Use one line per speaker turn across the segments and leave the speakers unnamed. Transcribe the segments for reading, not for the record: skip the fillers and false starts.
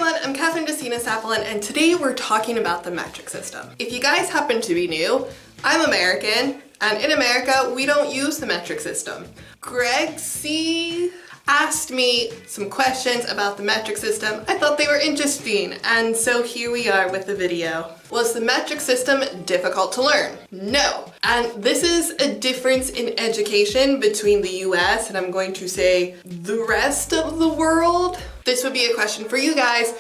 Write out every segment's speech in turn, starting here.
everyone, I'm Kathryn and today we're talking about the metric system. If you guys happen to be new, I'm American, and in America we don't use the metric system. Greg C asked me some questions about the metric system. I thought they were interesting, and so here we are with the video. Was the metric system difficult to learn? No. And this is a difference in education between the US and I'm going to say the rest of the world. This would be a question for you guys.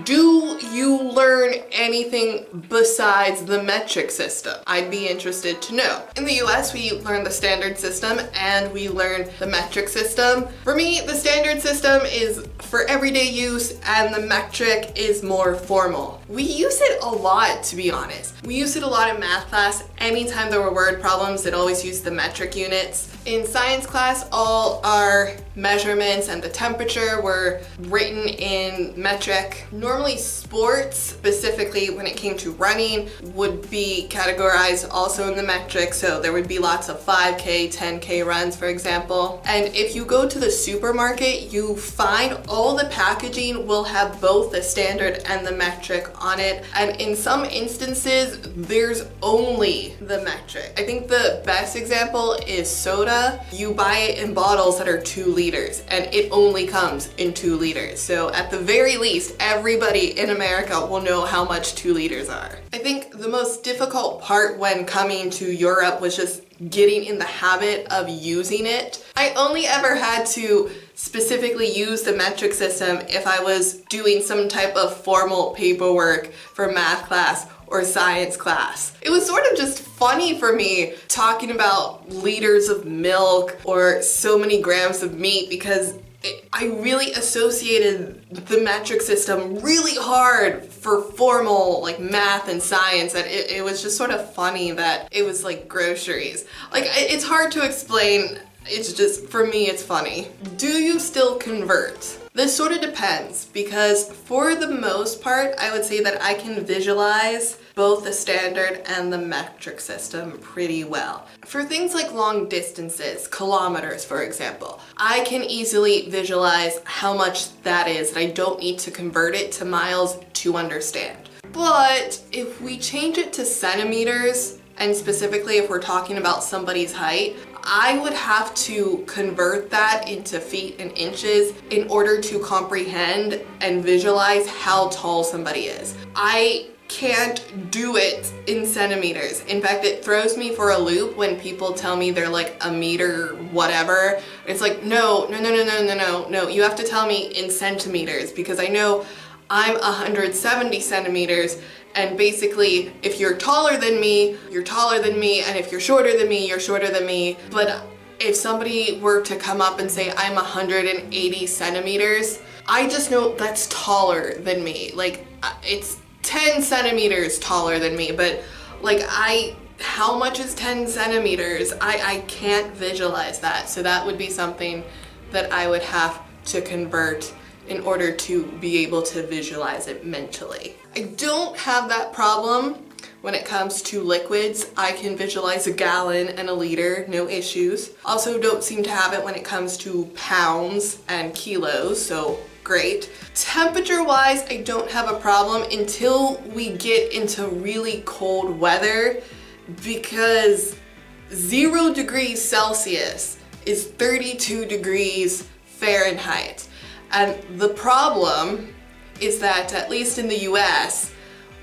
Do you learn anything besides the metric system? I'd be interested to know. In the US, we learn the standard system and we learn the metric system. For me, the standard system is for everyday use and the metric is more formal. We use it a lot, to be honest. We used it a lot in math class. Anytime there were word problems, it always used the metric units. In science class, all our measurements and the temperature were written in metric. Normally sports, specifically when it came to running, would be categorized also in the metric, so there would be lots of 5K, 10K runs, for example. And if you go to the supermarket, you find all the packaging will have both the standard and the metric on it, and in some instances, there's only the metric. I think the best example is soda. You buy it in bottles that are 2 liters, and it only comes in 2 liters. So at the very least, everybody in America will know how much 2 liters are. I think the most difficult part when coming to Europe was just getting in the habit of using it. I only ever had to specifically use the metric system if I was doing some type of formal paperwork for math class or science class. It was sort of just funny for me talking about liters of milk or so many grams of meat because I really associated the metric system really hard for formal like math and science, and it was just sort of funny that it was like groceries. Like it's hard to explain, it's just, for me it's funny. Do you still convert? This sort of depends, because for the most part I would say that I can visualize both the standard and the metric system pretty well. For things like long distances, kilometers for example, I can easily visualize how much that is, and I don't need to convert it to miles to understand. But if we change it to centimeters, and specifically if we're talking about somebody's height, I would have to convert that into feet and inches in order to comprehend and visualize how tall somebody is. I can't do it in centimeters. In fact, it throws me for a loop when people tell me they're like a meter whatever. It's like, no, you have to tell me in centimeters, because I know I'm 170 centimeters, and basically if you're taller than me, you're taller than me, and if you're shorter than me, you're shorter than me. But if somebody were to come up and say I'm 180 centimeters, I just know that's taller than me. Like it's 10 centimeters taller than me, but like how much is 10 centimeters? I can't visualize that. So that would be something that I would have to convert in order to be able to visualize it mentally. I don't have that problem when it comes to liquids. I can visualize a gallon and a liter, no issues. Also don't seem to have it when it comes to pounds and kilos, so great. Temperature-wise, I don't have a problem until we get into really cold weather, because 0 degrees Celsius is 32 degrees Fahrenheit. And the problem is that, at least in the US,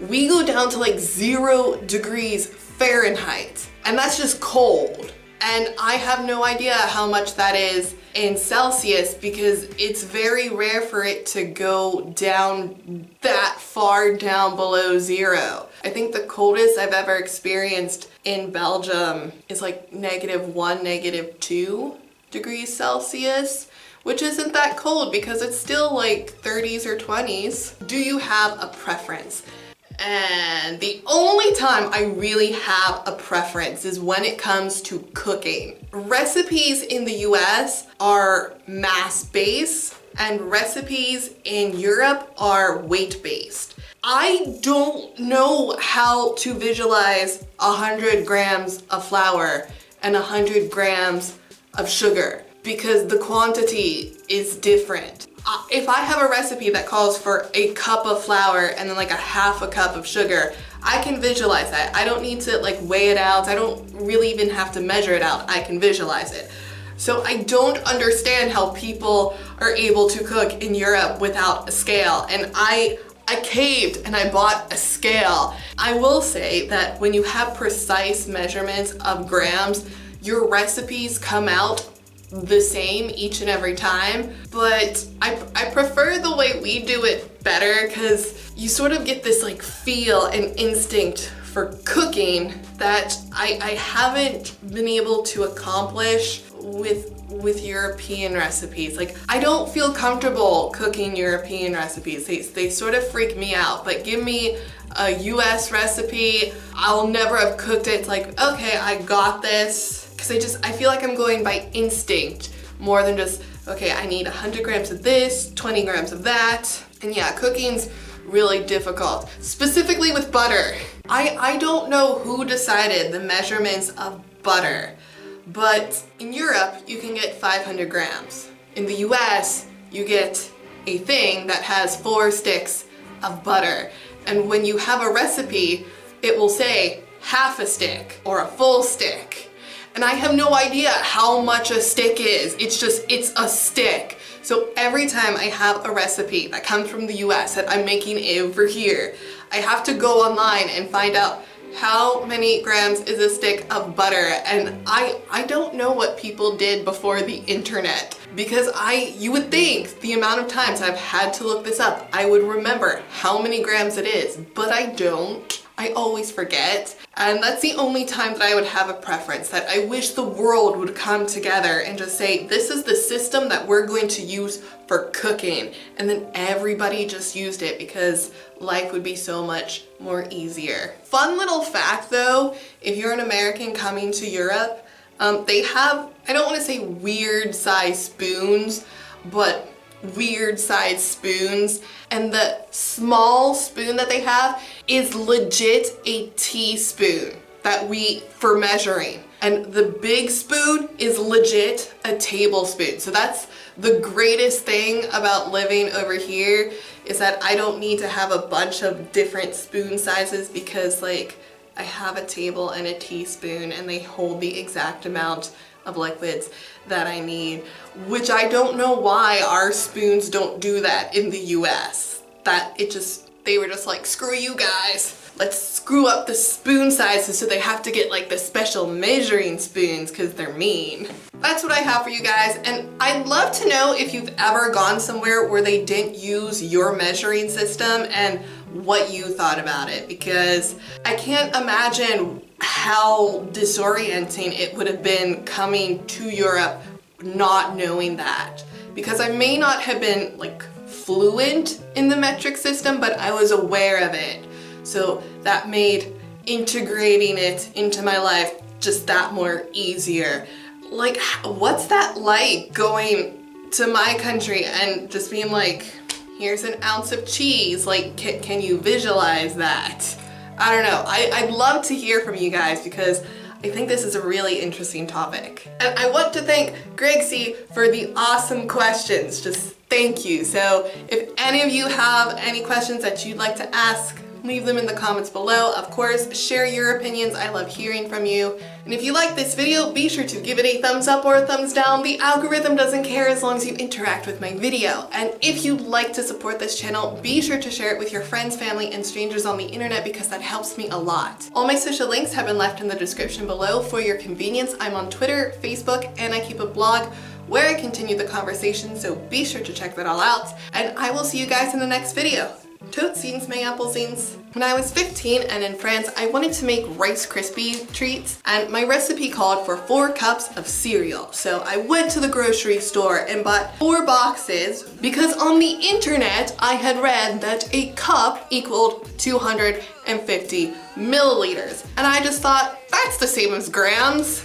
we go down to like 0 degrees Fahrenheit, and that's just cold. And I have no idea how much that is in Celsius, because it's very rare for it to go down that far down below 0. I think the coldest I've ever experienced in Belgium is like -1, -2 degrees Celsius, which isn't that cold because it's still like 30s or 20s. Do you have a preference? And the only time I really have a preference is when it comes to cooking. Recipes in the US are mass-based and recipes in Europe are weight-based. I don't know how to visualize 100 grams of flour and 100 grams of sugar, because the quantity is different. if I have a recipe that calls for a cup of flour and then like a half a cup of sugar, I can visualize that. I don't need to like weigh it out. I don't really even have to measure it out. I can visualize it. So I don't understand how people are able to cook in Europe without a scale. And I caved and I bought a scale. I will say that when you have precise measurements of grams, your recipes come out the same each and every time, but I prefer the way we do it better because you sort of get this like feel and instinct for cooking that I haven't been able to accomplish with European recipes. Like, I don't feel comfortable cooking European recipes. They sort of freak me out, but give me a US recipe, I'll never have cooked it. It's like, okay, I got this. Because I feel like I'm going by instinct more than just, okay, I need 100 grams of this, 20 grams of that. And yeah, cooking's really difficult, specifically with butter. I don't know who decided the measurements of butter, but in Europe, you can get 500 grams. In the US, you get a thing that has 4 sticks of butter. And when you have a recipe, it will say half a stick or a full stick. And I have no idea how much a stick is. It's a stick. So every time I have a recipe that comes from the US that I'm making over here, I have to go online and find out how many grams is a stick of butter. And I don't know what people did before the internet, because you would think the amount of times I've had to look this up, I would remember how many grams it is, but I don't. I always forget. And that's the only time that I would have a preference, that I wish the world would come together and just say, this is the system that we're going to use for cooking. And then everybody just used it because life would be so much more easier. Fun little fact though, if you're an American coming to Europe, they have, I don't want to say weird size spoons, but weird size spoons, and the small spoon that they have is legit a teaspoon for measuring, and the big spoon is legit a tablespoon. So that's the greatest thing about living over here, is that I don't need to have a bunch of different spoon sizes, because like I have a table and a teaspoon and they hold the exact amount of liquids that I need, which I don't know why our spoons don't do that in the US. They were just like, screw you guys, let's screw up the spoon sizes so they have to get like the special measuring spoons because they're mean. That's what I have for you guys, and I'd love to know if you've ever gone somewhere where they didn't use your measuring system and what you thought about it, because I can't imagine how disorienting it would have been coming to Europe not knowing that, because I may not have been like fluent in the metric system, but I was aware of it. So that made integrating it into my life just that more easier. Like, what's that like going to my country and just being like, here's an ounce of cheese? Like, can you visualize that? I don't know. I'd love to hear from you guys, because I think this is a really interesting topic. And I want to thank Greg C for the awesome questions. Just thank you. So if any of you have any questions that you'd like to ask, leave them in the comments below. Of course, share your opinions. I love hearing from you. And if you like this video, be sure to give it a thumbs up or a thumbs down. The algorithm doesn't care as long as you interact with my video. And if you'd like to support this channel, be sure to share it with your friends, family, and strangers on the internet, because that helps me a lot. All my social links have been left in the description below for your convenience. I'm on Twitter, Facebook, and I keep a blog where I continue the conversation, so be sure to check that all out. And I will see you guys in the next video. Tootsies, my applesins. When I was 15 and in France, I wanted to make Rice Krispie treats, and my recipe called for 4 cups of cereal. So I went to the grocery store and bought 4 boxes, because on the internet I had read that a cup equaled 250 milliliters. And I just thought, that's the same as grams.